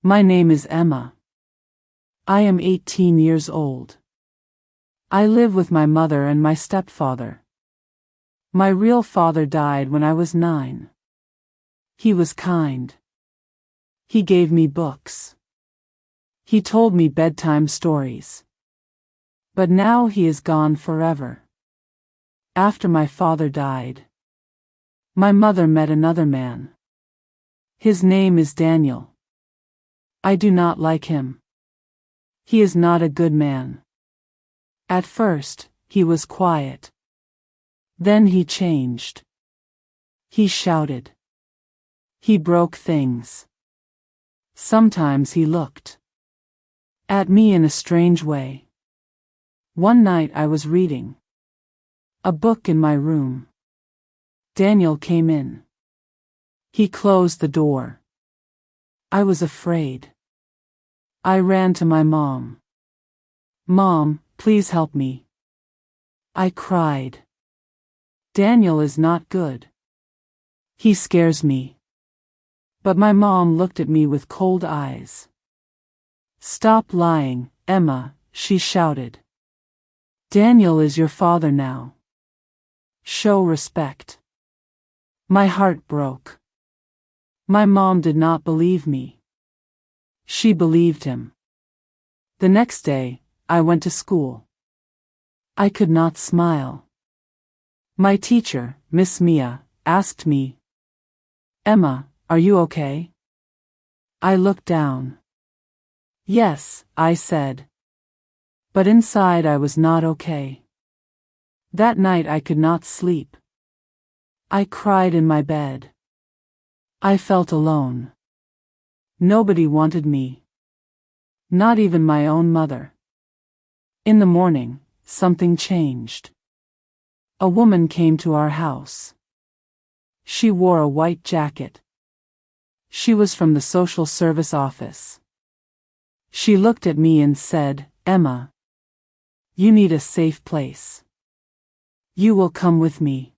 My name is Emma. I am 18 years old. I live with my mother and my stepfather. My real father died when I was 9. He was kind. He gave me books. He told me bedtime stories. But now he is gone forever. After my father died, my mother met another man. His name is Daniel. I do not like him. He is not a good man. At first, he was quiet. Then he changed. He shouted. He broke things. Sometimes he looked at me in a strange way. One night I was reading a book in my room. Daniel came in. He closed the door. I was afraid. I ran to my mom. Mom, please help me. I cried. Daniel is not good. He scares me. But my mom looked at me with cold eyes. Stop lying, Emma, she shouted. Daniel is your father now. Show respect. My heart broke. My mom did not believe me. She believed him. The next day, I went to school. I could not smile. My teacher, Miss Mia, asked me, Emma, are you okay? I looked down. Yes, I said. But inside I was not okay. That night I could not sleep. I cried in my bed. I felt alone. Nobody wanted me. Not even my own mother. In the morning, something changed. A woman came to our house. She wore a white jacket. She was from the social service office. She looked at me and said, Emma, you need a safe place. You will come with me.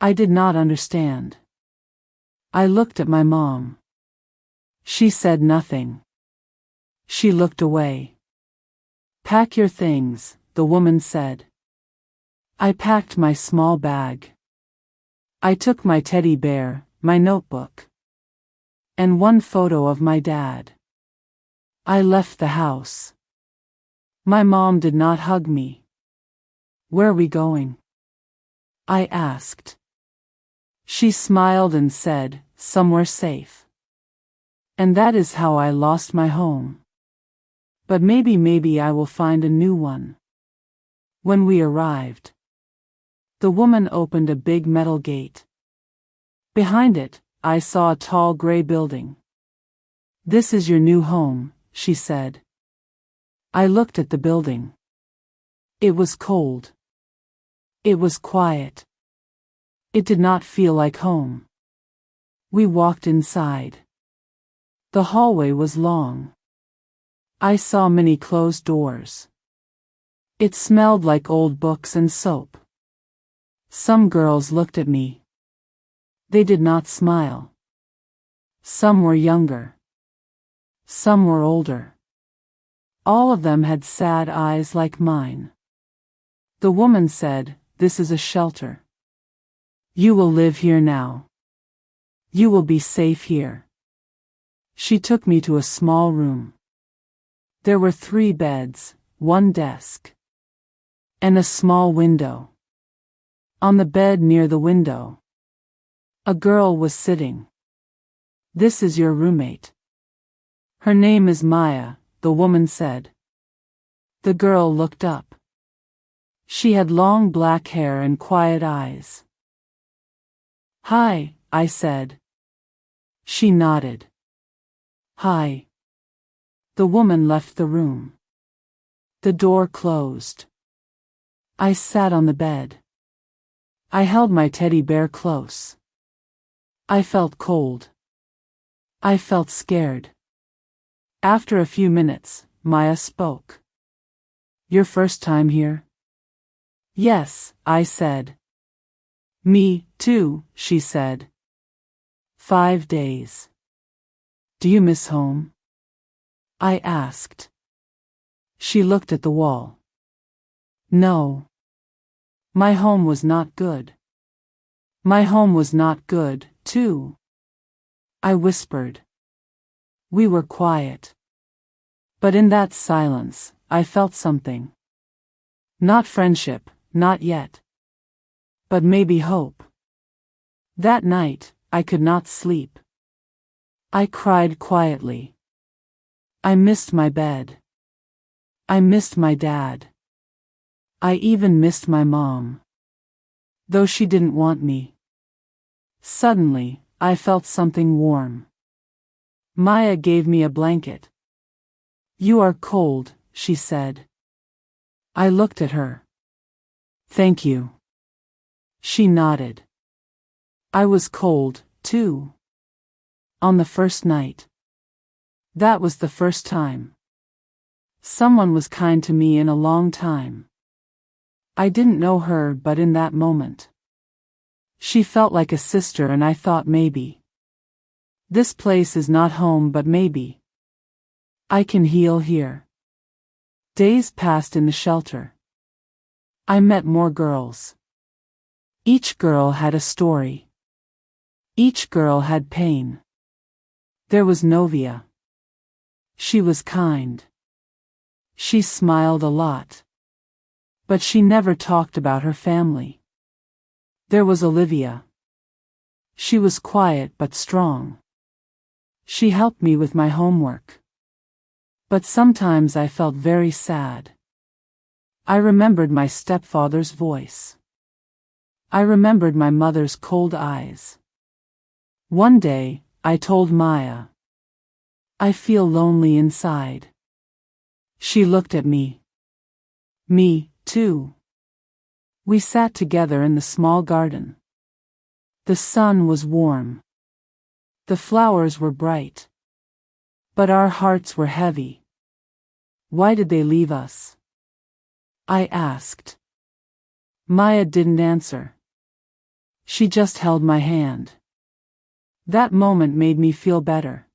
I did not understand. I looked at my mom. She said nothing. She looked away. Pack your things, the woman said. I packed my small bag. I took my teddy bear, my notebook, and one photo of my dad. I left the house. My mom did not hug me. Where are we going? I asked. She smiled and said, somewhere safe. And that is how I lost my home. But maybe I will find a new one. When we arrived, the woman opened a big metal gate. Behind it, I saw a tall gray building. This is your new home, she said. I looked at the building. It was cold. It was quiet. It did not feel like home. We walked inside. The hallway was long. I saw many closed doors. It smelled like old books and soap. Some girls looked at me. They did not smile. Some were younger. Some were older. All of them had sad eyes like mine. The woman said, this is a shelter. You will live here now. You will be safe here. She took me to a small room. There were 3 beds, 1 desk, and a small window. On the bed near the window, a girl was sitting. This is your roommate. Her name is Maya, the woman said. The girl looked up. She had long black hair and quiet eyes. Hi, I said. She nodded. Hi. The woman left the room. The door closed. I sat on the bed. I held my teddy bear close. I felt cold. I felt scared. After a few minutes, Maya spoke. Your first time here? Yes, I said. Me, too, she said. 5 days. Do you miss home? I asked. She looked at the wall. No. My home was not good. My home was not good, too. I whispered. We were quiet. But in that silence, I felt something. Not friendship, not yet. But maybe hope. That night, I could not sleep. I cried quietly. I missed my bed. I missed my dad. I even missed my mom. Though she didn't want me. Suddenly, I felt something warm. Maya gave me a blanket. You are cold, she said. I looked at her. Thank you. She nodded. I was cold, too. On the first night. That was the first time. Someone was kind to me in a long time. I didn't know her, but in that moment. She felt like a sister, and I thought maybe. This place is not home, but maybe. I can heal here. Days passed in the shelter. I met more girls. Each girl had a story. Each girl had pain. There was Novia. She was kind. She smiled a lot. But she never talked about her family. There was Olivia. She was quiet but strong. She helped me with my homework. But sometimes I felt very sad. I remembered my stepfather's voice. I remembered my mother's cold eyes. One day, I told Maya. I feel lonely inside. She looked at me. Me, too. We sat together in the small garden. The sun was warm. The flowers were bright. But our hearts were heavy. Why did they leave us? I asked. Maya didn't answer. She just held my hand. That moment made me feel better.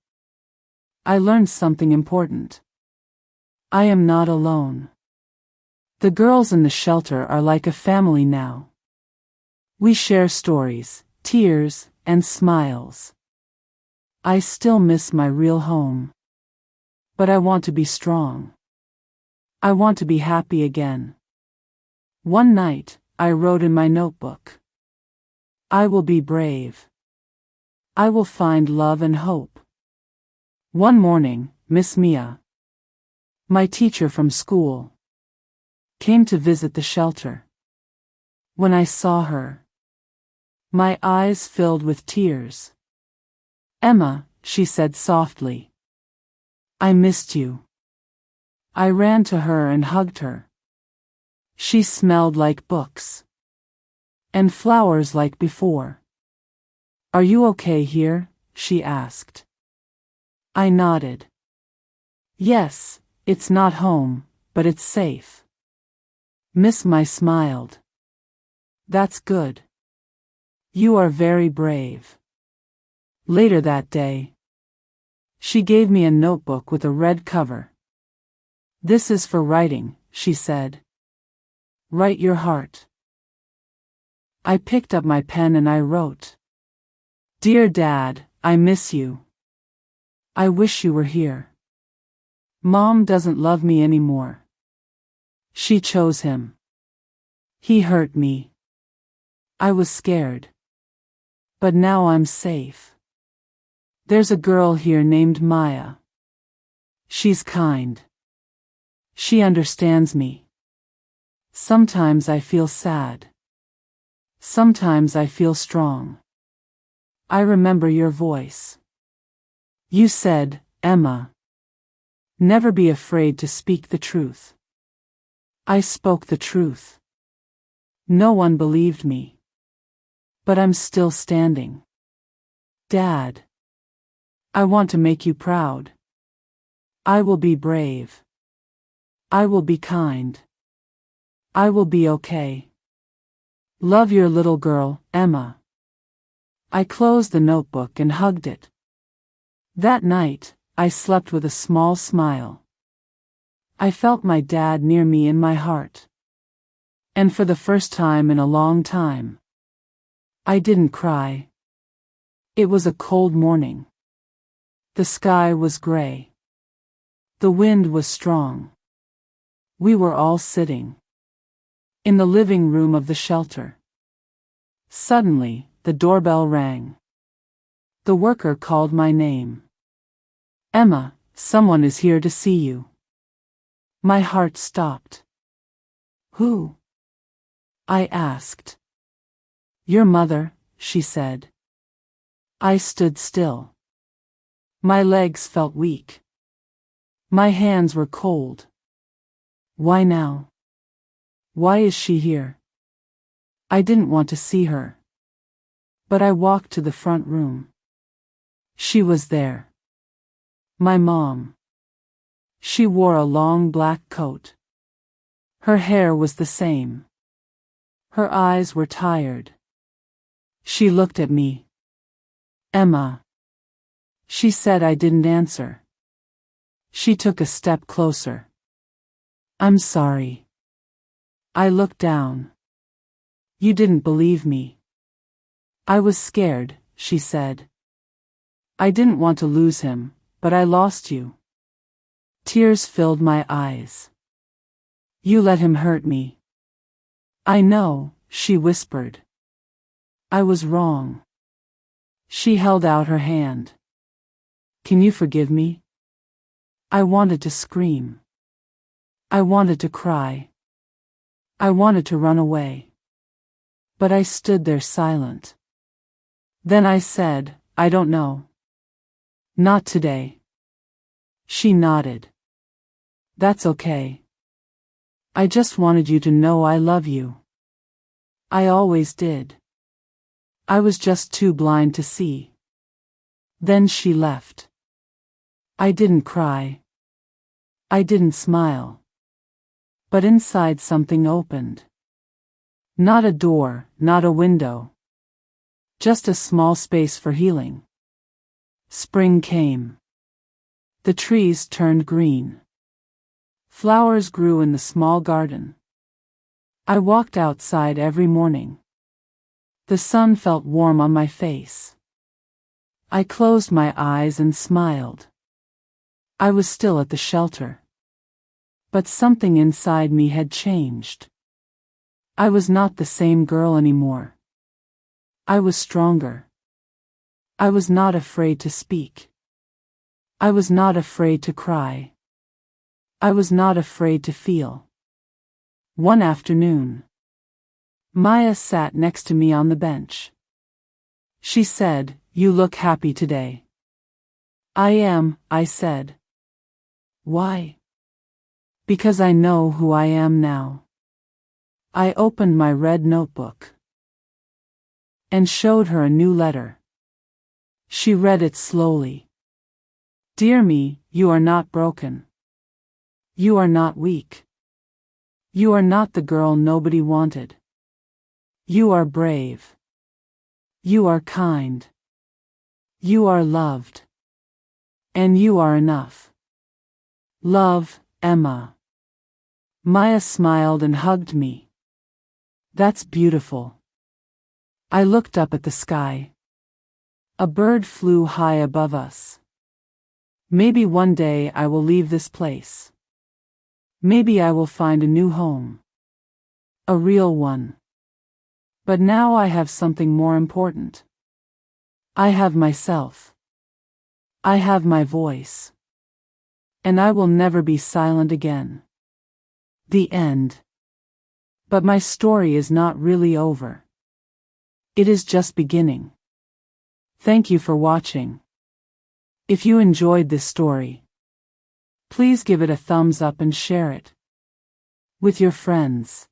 I learned something important. I am not alone. The girls in the shelter are like a family now. We share stories, tears, and smiles. I still miss my real home. But I want to be strong. I want to be happy again. One night, I wrote in my notebook. I will be brave. I will find love and hope. One morning, Miss Mia, my teacher from school, came to visit the shelter. When I saw her, my eyes filled with tears. Emma, she said softly. I missed you. I ran to her and hugged her. She smelled like books. And flowers like before. Are you okay here? She asked. I nodded. Yes, it's not home, but it's safe. Miss Mai smiled. That's good. You are very brave. Later that day, she gave me a notebook with a red cover. This is for writing, she said. Write your heart. I picked up my pen and I wrote. Dear Dad, I miss you. I wish you were here. Mom doesn't love me anymore. She chose him. He hurt me. I was scared. But now I'm safe. There's a girl here named Maya. She's kind. She understands me. Sometimes I feel sad. Sometimes I feel strong. I remember your voice. You said, Emma, never be afraid to speak the truth. I spoke the truth. No one believed me. But I'm still standing. Dad, I want to make you proud. I will be brave. I will be kind. I will be okay. Love your little girl, Emma. I closed the notebook and hugged it. That night, I slept with a small smile. I felt my dad near me in my heart. And for the first time in a long time, I didn't cry. It was a cold morning. The sky was gray. The wind was strong. We were all sitting in the living room of the shelter. Suddenly, the doorbell rang. The worker called my name. Emma, someone is here to see you. My heart stopped. Who? I asked. Your mother, she said. I stood still. My legs felt weak. My hands were cold. Why now? Why is she here? I didn't want to see her. But I walked to the front room. She was there. My mom. She wore a long black coat. Her hair was the same. Her eyes were tired. She looked at me. Emma. She said. I didn't answer. She took a step closer. I'm sorry. I looked down. You didn't believe me. I was scared, she said. I didn't want to lose him, but I lost you. Tears filled my eyes. You let him hurt me. I know, she whispered. I was wrong. She held out her hand. Can you forgive me? I wanted to scream. I wanted to cry. I wanted to run away. But I stood there silent. Then I said, I don't know. Not today. She nodded. That's okay. I just wanted you to know I love you. I always did. I was just too blind to see. Then she left. I didn't cry. I didn't smile. But inside something opened. Not a door, not a window. Just a small space for healing. Spring came. The trees turned green. Flowers grew in the small garden. I walked outside every morning. The sun felt warm on my face. I closed my eyes and smiled. I was still at the shelter. But something inside me had changed. I was not the same girl anymore. I was stronger. I was not afraid to speak. I was not afraid to cry. I was not afraid to feel. One afternoon, Maya sat next to me on the bench. She said, You look happy today. I am, I said. Why? Because I know who I am now. I opened my red notebook and showed her a new letter. She read it slowly. Dear me, you are not broken. You are not weak. You are not the girl nobody wanted. You are brave. You are kind. You are loved. And you are enough. Love, Emma. Maya smiled and hugged me. That's beautiful. I looked up at the sky. A bird flew high above us. Maybe one day I will leave this place. Maybe I will find a new home. A real one. But now I have something more important. I have myself. I have my voice. And I will never be silent again. The end. But my story is not really over. It is just beginning. Thank you for watching. If you enjoyed this story, please give it a thumbs up and share it with your friends.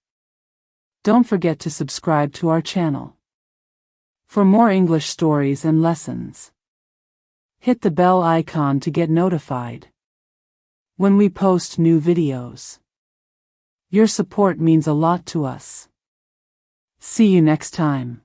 Don't forget to subscribe to our channel for more English stories and lessons. Hit the bell icon to get notified when we post new videos. Your support means a lot to us. See you next time.